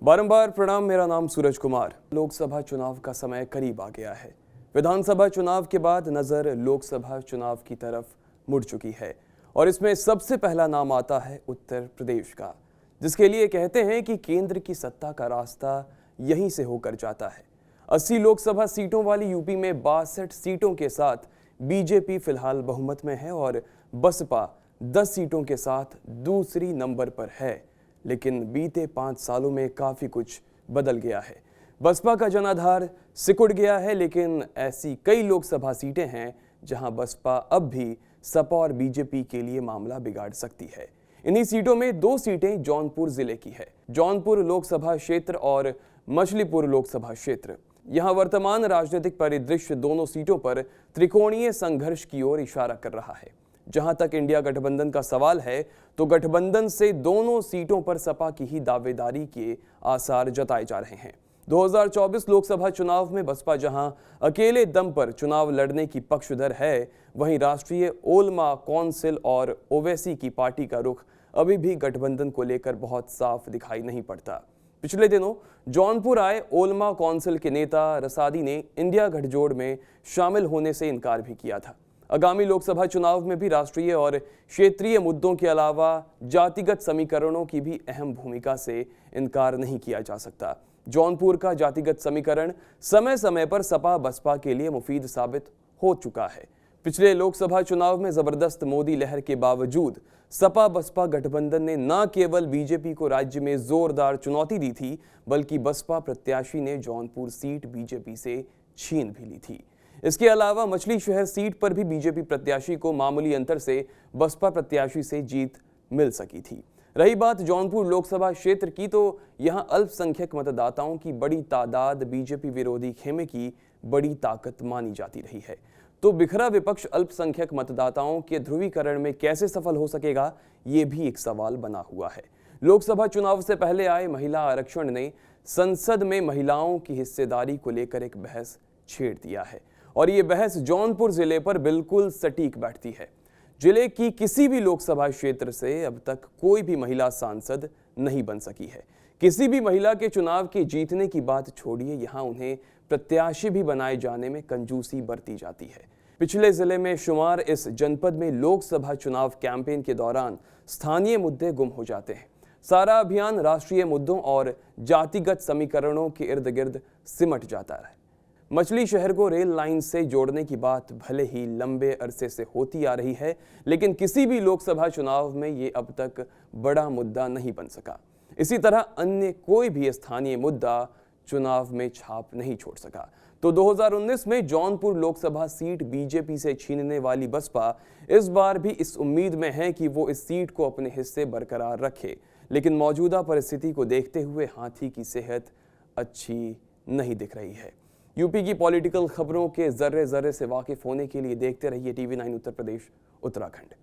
बारंबार प्रणाम। मेरा नाम सूरज कुमार। लोकसभा चुनाव का समय करीब आ गया है। विधानसभा चुनाव के बाद नजर लोकसभा चुनाव की तरफ मुड़ चुकी है और इसमें सबसे पहला नाम आता है उत्तर प्रदेश का, जिसके लिए कहते हैं कि केंद्र की सत्ता का रास्ता यहीं से होकर जाता है। 80 लोकसभा सीटों वाली यूपी में 62 सीटों के साथ बीजेपी फिलहाल बहुमत में है और बसपा 10 सीटों के साथ दूसरी नंबर पर है। लेकिन बीते 5 सालों में काफी कुछ बदल गया है। बसपा का जनाधार सिकुड़ गया है, लेकिन ऐसी कई लोकसभा सीटें हैं जहां बसपा अब भी सपा और बीजेपी के लिए मामला बिगाड़ सकती है। इन्हीं सीटों में 2 सीटें जौनपुर जिले की है। जौनपुर लोकसभा क्षेत्र और मछलीपुर लोकसभा क्षेत्र। यहां वर्तमान राजनीतिक परिदृश्य दोनों सीटों पर त्रिकोणीय संघर्ष की ओर इशारा कर रहा है। जहां तक इंडिया गठबंधन का सवाल है, तो गठबंधन से दोनों सीटों पर सपा की ही दावेदारी के आसार जताए जा रहे हैं। 2024 लोकसभा चुनाव में बसपा जहां अकेले दम पर चुनाव लड़ने की पक्षधर है, वहीं राष्ट्रीय ओलमा कौंसिल और ओवैसी की पार्टी का रुख अभी भी गठबंधन को लेकर बहुत साफ दिखाई नहीं पड़ता। पिछले दिनों जौनपुर आए ओलमा कौंसिल के नेता रसादी ने इंडिया गठजोड़ में शामिल होने से इनकार भी किया था। आगामी लोकसभा चुनाव में भी राष्ट्रीय और क्षेत्रीय मुद्दों के अलावा जातिगत समीकरणों की भी अहम भूमिका से इनकार नहीं किया जा सकता। जौनपुर का जातिगत समीकरण समय समय पर सपा बसपा के लिए मुफीद साबित हो चुका है। पिछले लोकसभा चुनाव में जबरदस्त मोदी लहर के बावजूद सपा बसपा गठबंधन ने न केवल बीजेपी को राज्य में जोरदार चुनौती दी थी, बल्कि बसपा प्रत्याशी ने जौनपुर सीट बीजेपी से छीन भी ली थी। इसके अलावा मछली शहर सीट पर भी बीजेपी प्रत्याशी को मामूली अंतर से बसपा प्रत्याशी से जीत मिल सकी थी। रही बात जौनपुर लोकसभा क्षेत्र की, तो यहां अल्पसंख्यक मतदाताओं की बड़ी तादाद बीजेपी विरोधी खेमे की बड़ी ताकत मानी जाती रही है। तो बिखरा विपक्ष अल्पसंख्यक मतदाताओं के ध्रुवीकरण में कैसे सफल हो सकेगा, ये भी एक सवाल बना हुआ है। लोकसभा चुनाव से पहले आए महिला आरक्षण ने संसद में महिलाओं की हिस्सेदारी को लेकर एक बहस छेड़ दिया है और ये बहस जौनपुर जिले पर बिल्कुल सटीक बैठती है। जिले की किसी भी लोकसभा क्षेत्र से अब तक कोई भी महिला सांसद नहीं बन सकी है। किसी भी महिला के चुनाव के जीतने की बात छोड़िए, यहां उन्हें प्रत्याशी भी बनाए जाने में कंजूसी बरती जाती है। पिछले जिले में शुमार इस जनपद में लोकसभा चुनाव कैंपेन के दौरान स्थानीय मुद्दे गुम हो जाते हैं। सारा अभियान राष्ट्रीय मुद्दों और जातिगत समीकरणों के इर्द गिर्द सिमट जाता है। मछली शहर को रेल लाइन से जोड़ने की बात भले ही लंबे अरसे से होती आ रही है, लेकिन किसी भी लोकसभा चुनाव में ये अब तक बड़ा मुद्दा नहीं बन सका। इसी तरह अन्य कोई भी स्थानीय मुद्दा चुनाव में छाप नहीं छोड़ सका। तो 2019 में जौनपुर लोकसभा सीट बीजेपी से छीनने वाली बसपा इस बार भी इस उम्मीद में है कि वो इस सीट को अपने हिस्से बरकरार रखे, लेकिन मौजूदा परिस्थिति को देखते हुए हाथी की सेहत अच्छी नहीं दिख रही है। यूपी की पॉलिटिकल खबरों के जर्रे जर्रे से वाकिफ होने के लिए देखते रहिए TV9 उत्तर प्रदेश उत्तराखंड।